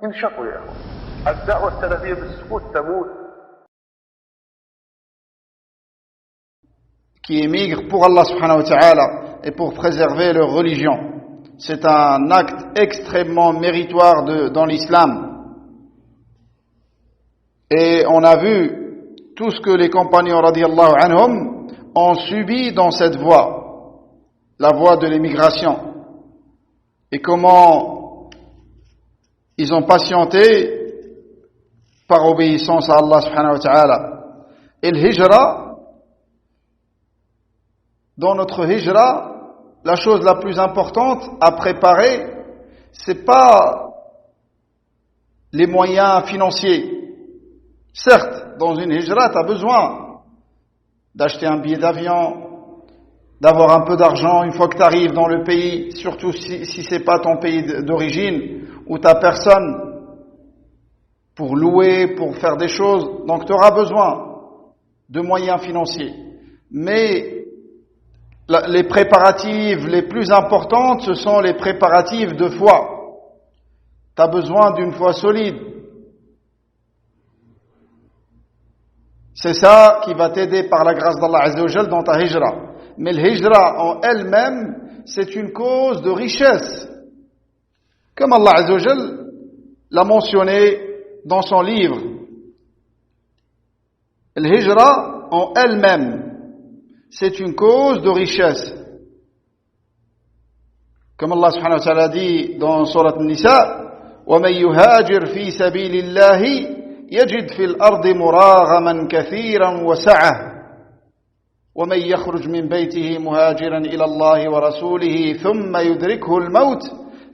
ينشطوا يا أخوان. الدعوة السلفية بالسكوت تموت. Qui émigrent pour Allah subhanahu wa ta'ala et pour préserver leur religion. C'est un acte extrêmement méritoire dans l'islam. Et on a vu tout ce que les compagnons radiyallahu anhum ont subi dans cette voie, la voie de l'émigration. Et comment ils ont patienté par obéissance à Allah subhanahu wa ta'ala. Et le hijra, dans notre hijra, la chose la plus importante à préparer, c'est pas les moyens financiers. Certes, dans une hijra, tu as besoin d'acheter un billet d'avion, d'avoir un peu d'argent une fois que tu arrives dans le pays, surtout si c'est pas ton pays d'origine, où tu n'as personne pour louer, pour faire des choses. Donc tu auras besoin de moyens financiers. Mais les préparatifs les plus importantes, ce sont les préparatifs de foi. Tu as besoin d'une foi solide. C'est ça qui va t'aider par la grâce d'Allah Azza wa Jal dans ta hijra. Mais la hijra en elle-même, c'est une cause de richesse. Comme Allah Azza wa Jal l'a mentionné dans son livre. La hijra en elle-même, c'est une cause de richesse. Comme Allah subhanahu wa ta'ala dit dans Surat An-Nisa, وَمَنْ يُهَاجِرْ فِي سَبِيلِ اللَّهِ يجد في الأرض مراغما كثيرا وسعة ومن يخرج من بيته مهاجرا إلى الله ورسوله ثم يدركه الموت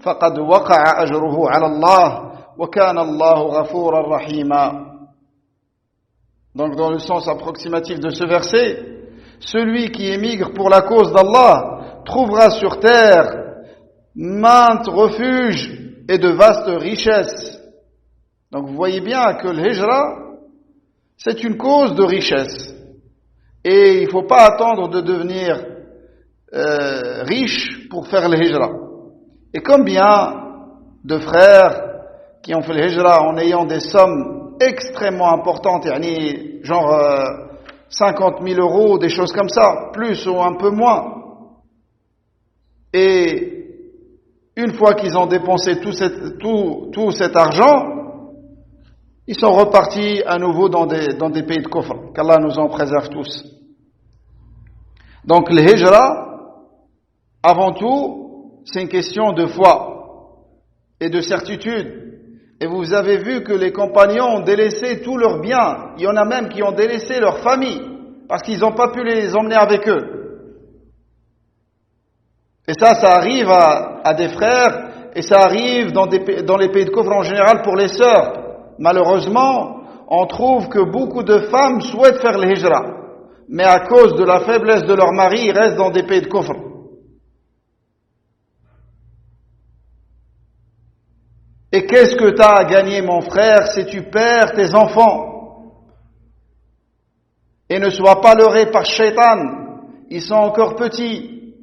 فقد وقع أجره على الله وكان الله غفورا رحيما. Donc dans le sens approximatif de ce verset, celui qui émigre pour la cause d'Allah trouvera sur terre maintes refuges et de vastes richesses. Donc vous voyez bien que le hijra, c'est une cause de richesse. Et il ne faut pas attendre de devenir riche pour faire le hijra. Et combien de frères qui ont fait le hijra en ayant des sommes extrêmement importantes, genre 50 000 euros, des choses comme ça, plus ou un peu moins. Et une fois qu'ils ont dépensé tout cet argent, ils sont repartis à nouveau dans des pays de kufr. Qu'Allah nous en préserve tous. Donc le hijra, avant tout, c'est une question de foi et de certitude. Et vous avez vu que les compagnons ont délaissé tous leurs biens. Il y en a même qui ont délaissé leur famille parce qu'ils n'ont pas pu les emmener avec eux. Et ça arrive à des frères et ça arrive dans les pays de kufr en général pour les sœurs. Malheureusement, on trouve que beaucoup de femmes souhaitent faire le hijra, mais à cause de la faiblesse de leur mari, ils restent dans des pays de kufr. Et qu'est-ce que tu as à gagner, mon frère, si tu perds tes enfants? Et ne sois pas leurré par Shaitan. Ils sont encore petits.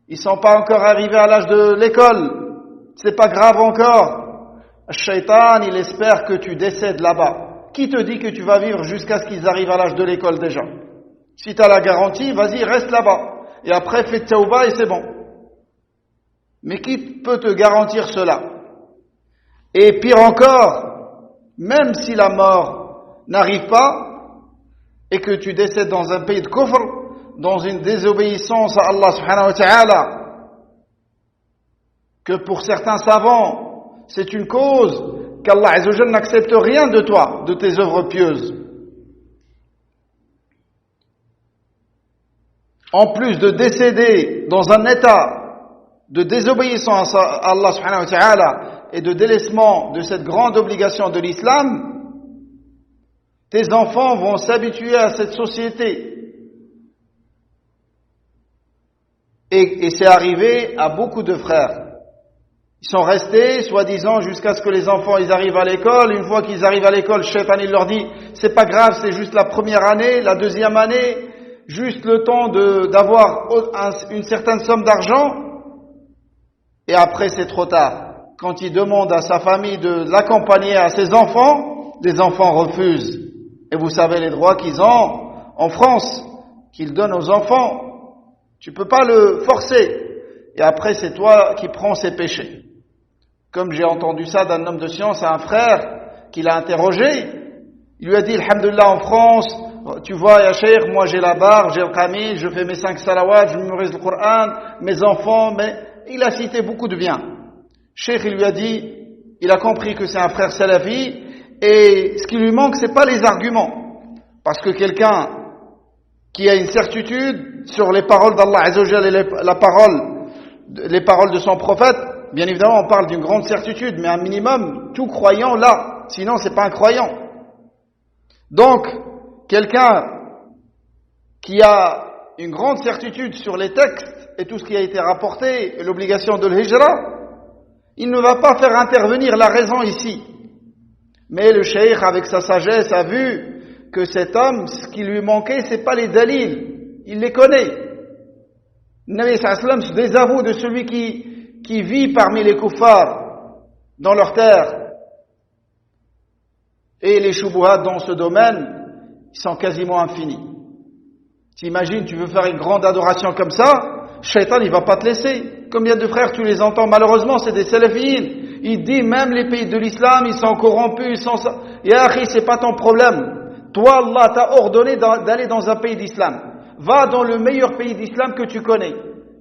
Ils sont pas encore arrivés à l'âge de l'école. C'est pas grave encore. Shaitan, il espère que tu décèdes là-bas. Qui te dit que tu vas vivre jusqu'à ce qu'ils arrivent à l'âge de l'école déjà? Si tu as la garantie, vas-y, reste là-bas. Et après, fais tawba et c'est bon. Mais qui peut te garantir cela? Et pire encore, même si la mort n'arrive pas et que tu décèdes dans un pays de kufr, dans une désobéissance à Allah subhanahu wa ta'ala, que pour certains savants, c'est une cause qu'Allah Azza wa Jalla n'accepte rien de toi, de tes œuvres pieuses. En plus de décéder dans un état de désobéissance à Allah subhanahu wa ta'ala et de délaissement de cette grande obligation de l'islam, tes enfants vont s'habituer à cette société. Et c'est arrivé à beaucoup de frères. Ils sont restés, soi-disant, jusqu'à ce que les enfants ils arrivent à l'école. Une fois qu'ils arrivent à l'école, Shaitan il leur dit, c'est pas grave, c'est juste la première année, la deuxième année, juste le temps d'avoir une certaine somme d'argent, et après c'est trop tard. quand il demande à sa famille de l'accompagner à ses enfants, les enfants refusent. Et vous savez les droits qu'ils ont en France, qu'ils donnent aux enfants. Tu peux pas le forcer. Et après, c'est toi qui prends ses péchés. Comme j'ai entendu ça d'un homme de science à un frère qui l'a interrogé, il lui a dit, alhamdoulilah, en France, tu vois, ya cheikh, moi j'ai la barre, j'ai le kamil, je fais mes 5 salawats, je mémorise le Coran, mes enfants, mais il a cité beaucoup de bien. Cheikh, il lui a dit, il a compris que c'est un frère salafi, et ce qui lui manque, c'est pas les arguments. Parce que quelqu'un qui a une certitude sur les paroles d'Allah Azza wa Jalla et les paroles de son prophète, bien évidemment, on parle d'une grande certitude, mais un minimum, tout croyant là, sinon c'est pas un croyant. Donc, quelqu'un qui a une grande certitude sur les textes et tout ce qui a été rapporté et l'obligation de l'hijra, il ne va pas faire intervenir la raison ici. Mais le cheikh, avec sa sagesse, a vu que cet homme, ce qui lui manquait, c'est pas les dalils, il les connaît. Le Nabi sallallahu alayhi wa sallam se désavoue de celui qui vit parmi les kuffars dans leur terre. Et les shubuhat dans ce domaine, ils sont quasiment infinis. T'imagines, tu veux faire une grande adoration comme ça, Shaitan, il va pas te laisser. Combien de frères tu les entends? Malheureusement, c'est des salafiyines. Il dit, même les pays de l'islam, ils sont corrompus, ils sont... Ya akhi, c'est pas ton problème. Toi, Allah t'a ordonné d'aller dans un pays d'islam. Va dans le meilleur pays d'islam que tu connais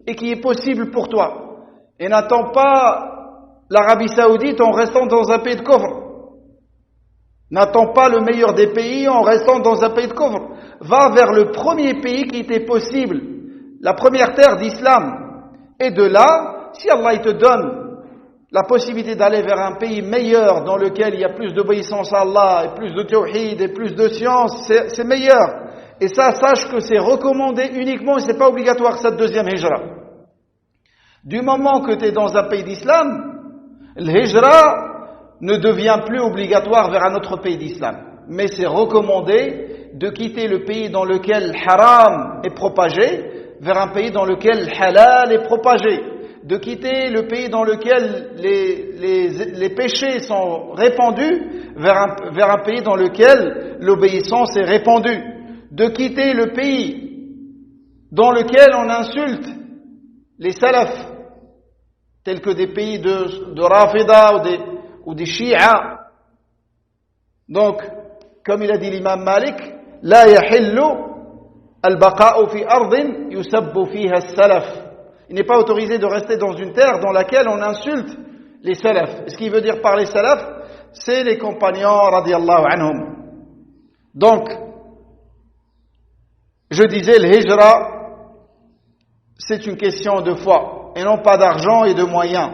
et qui est possible pour toi. Et n'attends pas l'Arabie Saoudite en restant dans un pays de coffre. N'attends pas le meilleur des pays en restant dans un pays de coffre. Va vers le premier pays qui était possible, la première terre d'islam. Et de là, si Allah il te donne la possibilité d'aller vers un pays meilleur dans lequel il y a plus d'obéissance à Allah, et plus de tawhid, et plus de science, c'est meilleur. Et ça, sache que c'est recommandé uniquement et c'est pas obligatoire cette deuxième hijra. Du moment que tu es dans un pays d'islam, l'hijra ne devient plus obligatoire vers un autre pays d'islam. Mais c'est recommandé de quitter le pays dans lequel le haram est propagé vers un pays dans lequel le halal est propagé. De quitter le pays dans lequel les péchés sont répandus vers un pays dans lequel l'obéissance est répandue. De quitter le pays dans lequel on insulte les salafs, tels que des pays de Rafida ou des Shia. Donc, comme il a dit l'imam Malik, la yahillu al-baqa'u fi ardin yusabbu fiha as-salaf. Il n'est pas autorisé de rester dans une terre dans laquelle on insulte les salafs. Ce qu'il veut dire par les salafs, c'est les compagnons radiyallahu anhum. Donc, je disais, le hijra, c'est une question de foi, et non pas d'argent et de moyens.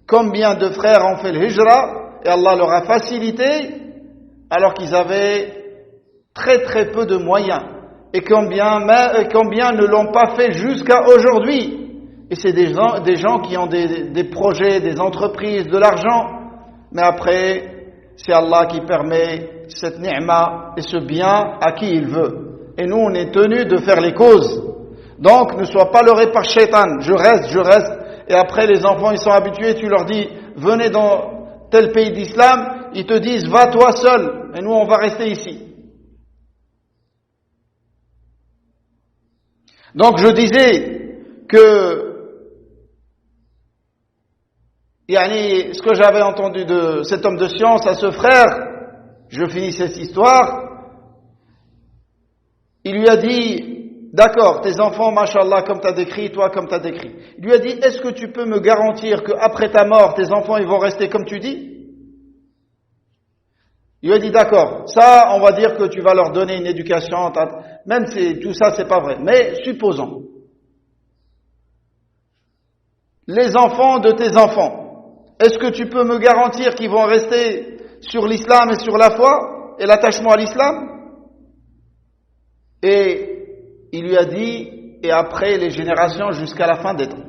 Combien de frères ont fait le hijra, et Allah leur a facilité, alors qu'ils avaient très très peu de moyens. Et combien ne l'ont pas fait jusqu'à aujourd'hui. Et c'est des gens qui ont des projets, des entreprises, de l'argent. Mais après, c'est Allah qui permet cette ni'ma et ce bien à qui il veut. Et nous, on est tenus de faire les causes. Donc, ne sois pas leurré par Shaitan. Je reste. Et après, les enfants, ils sont habitués. Tu leur dis, venez dans tel pays d'islam. Ils te disent, va toi seul. Et nous, on va rester ici. Donc, je disais que ce que j'avais entendu de cet homme de science à ce frère, je finis cette histoire, il lui a dit, d'accord, tes enfants, mashallah, comme tu as décrit, toi, comme tu as décrit. Il lui a dit, est-ce que tu peux me garantir qu'après ta mort, tes enfants, ils vont rester comme tu dis? Il lui a dit, d'accord, ça, on va dire que tu vas leur donner une éducation, même si tout ça, c'est pas vrai. Mais supposons, les enfants de tes enfants, est-ce que tu peux me garantir qu'ils vont rester sur l'islam et sur la foi et l'attachement à l'islam? Et il lui a dit, et après les générations jusqu'à la fin des temps.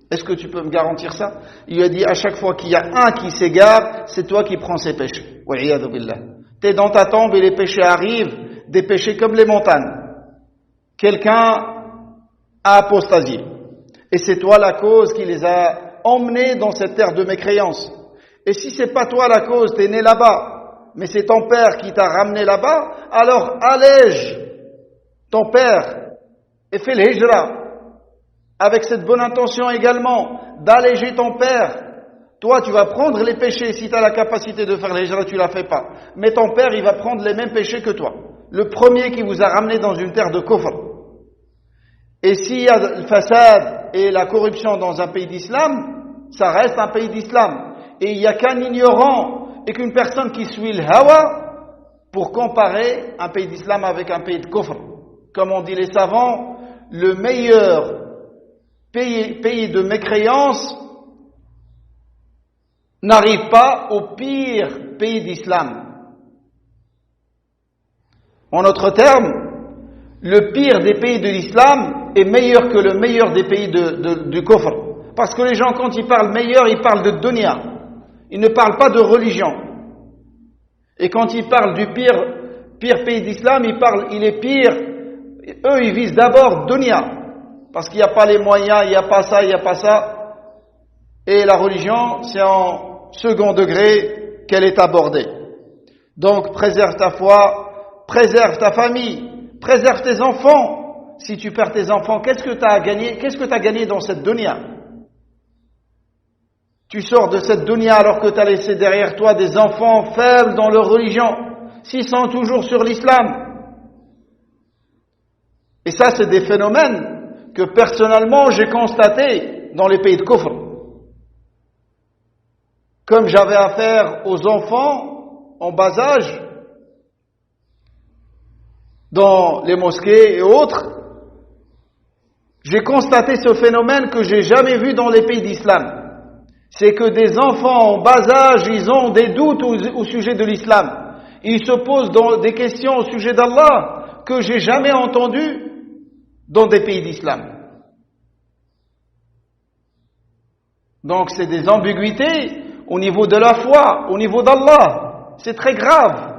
Est-ce que tu peux me garantir ça? Il lui a dit, à chaque fois qu'il y a un qui s'égare, c'est toi qui prends ses péchés. Wa'iyadhu billah. T'es dans ta tombe et les péchés arrivent, des péchés comme les montagnes. Quelqu'un a apostasié. Et c'est toi la cause qui les a emmené dans cette terre de mécréance. Et si c'est pas toi la cause, t'es né là-bas, mais c'est ton père qui t'a ramené là-bas, alors allège ton père et fais le hijra, avec cette bonne intention également, d'alléger ton père. Toi, tu vas prendre les péchés, si tu as la capacité de faire le hijra, tu ne la fais pas. Mais ton père, il va prendre les mêmes péchés que toi. Le premier qui vous a ramené dans une terre de kufr. Et s'il y a le fasad et la corruption dans un pays d'islam, ça reste un pays d'islam. Et il n'y a qu'un ignorant et qu'une personne qui suit le hawa pour comparer un pays d'islam avec un pays de kufr. Comme on dit les savants, le meilleur pays de mécréance n'arrive pas au pire pays d'islam. En d'autres termes, le pire des pays de l'islam est meilleur que le meilleur des pays du kufr. Parce que les gens, quand ils parlent meilleur, ils parlent de dunya. Ils ne parlent pas de religion. Et quand ils parlent du pire pays d'islam, il est pire. Eux, ils visent d'abord dunya. Parce qu'il n'y a pas les moyens, il n'y a pas ça, il n'y a pas ça. Et la religion, c'est en second degré qu'elle est abordée. Donc, préserve ta foi, préserve ta famille, préserve tes enfants. Si tu perds tes enfants, qu'est-ce que tu as gagné? Qu'est-ce que tu as gagné dans cette dunya? Tu sors de cette dunya alors que tu as laissé derrière toi des enfants faibles dans leur religion, s'ils sont toujours sur l'islam. Et ça, c'est des phénomènes que personnellement j'ai constatés dans les pays de kufr. Comme j'avais affaire aux enfants en bas âge, dans les mosquées et autres, j'ai constaté ce phénomène que j'ai jamais vu dans les pays d'islam. C'est que des enfants en bas âge, ils ont des doutes au sujet de l'islam. Ils se posent des questions au sujet d'Allah que j'ai jamais entendues dans des pays d'islam. Donc c'est des ambiguïtés au niveau de la foi, au niveau d'Allah. C'est très grave.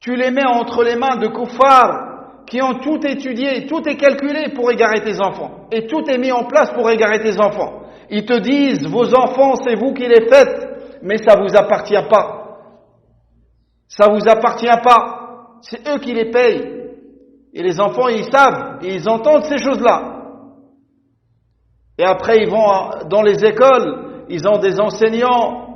Tu les mets entre les mains de kuffars qui ont tout étudié, tout est calculé pour égarer tes enfants. Et tout est mis en place pour égarer tes enfants. Ils te disent, vos enfants, c'est vous qui les faites, mais ça vous appartient pas. Ça vous appartient pas. C'est eux qui les payent. Et les enfants, ils savent, et ils entendent ces choses-là. Et après, ils vont dans les écoles, ils ont des enseignants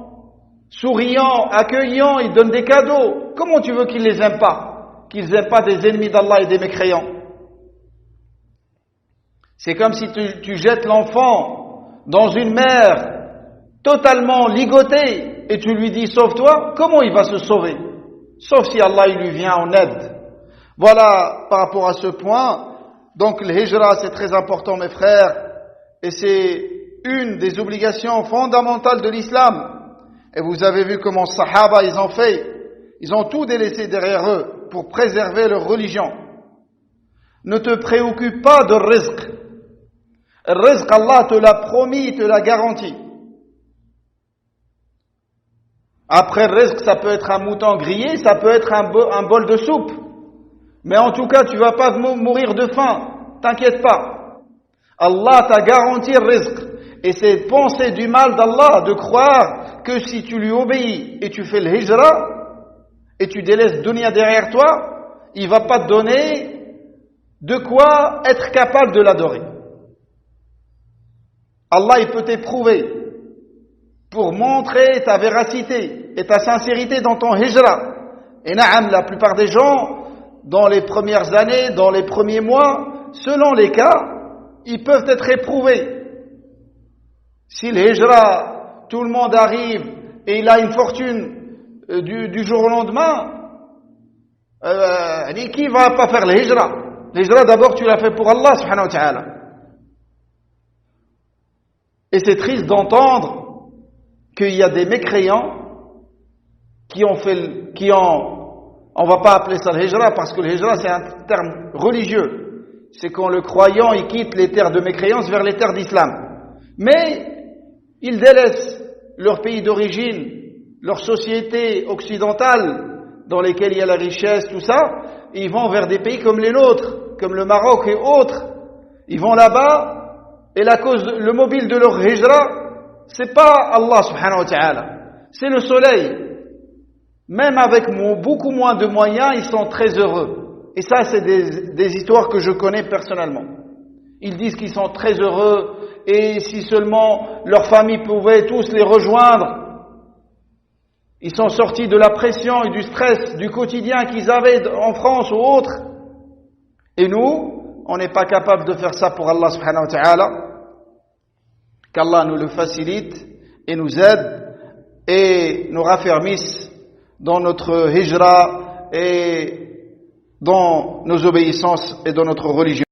souriants, accueillants, ils donnent des cadeaux. Comment tu veux qu'ils les aiment pas? Qu'ils aiment pas des ennemis d'Allah et des mécréants? C'est comme si tu jettes l'enfant dans une mer totalement ligotée et tu lui dis sauve-toi. Comment il va se sauver? Sauf si Allah il lui vient en aide. Voilà par rapport à ce point. Donc le hijra, c'est très important mes frères, et c'est une des obligations fondamentales de l'islam. Et vous avez vu comment les Sahaba ils ont fait. Ils ont tout délaissé derrière eux pour préserver leur religion. Ne te préoccupe pas de rizq. Le rizq, Allah te l'a promis, te l'a garanti. Après le rizq, ça peut être un mouton grillé, ça peut être un bol de soupe. Mais en tout cas, tu vas pas mourir de faim. T'inquiète pas. Allah t'a garanti le rizq. Et c'est penser du mal d'Allah de croire que si tu lui obéis et tu fais le hijra et tu délaisses dunya derrière toi, il va pas te donner de quoi être capable de l'adorer. Allah, il peut t'éprouver pour montrer ta véracité et ta sincérité dans ton hijra. Et na'am, la plupart des gens, dans les premières années, dans les premiers mois, selon les cas, ils peuvent être éprouvés. Si le hijra, tout le monde arrive et il a une fortune du jour au lendemain, qui va pas faire le hijra? Le hijra, d'abord, tu l'as fait pour Allah, subhanahu wa ta'ala. Et c'est triste d'entendre qu'il y a des mécréants on va pas appeler ça le hijra, parce que le hijra c'est un terme religieux. C'est quand le croyant il quitte les terres de mécréance vers les terres d'islam. Mais ils délaissent leur pays d'origine, leur société occidentale, dans lesquelles il y a la richesse, tout ça, et ils vont vers des pays comme les nôtres, comme le Maroc et autres. Ils vont là-bas, et la cause, le mobile de leur hijra, c'est pas Allah subhanahu wa ta'ala, c'est le soleil. Même avec beaucoup moins de moyens, ils sont très heureux. Et ça, c'est des histoires que je connais personnellement. Ils disent qu'ils sont très heureux, et si seulement leur famille pouvait tous les rejoindre, ils sont sortis de la pression et du stress du quotidien qu'ils avaient en France ou autre. Et nous, on n'est pas capable de faire ça pour Allah subhanahu wa ta'ala. Qu'Allah nous le facilite et nous aide et nous raffermisse dans notre hijra et dans nos obéissances et dans notre religion.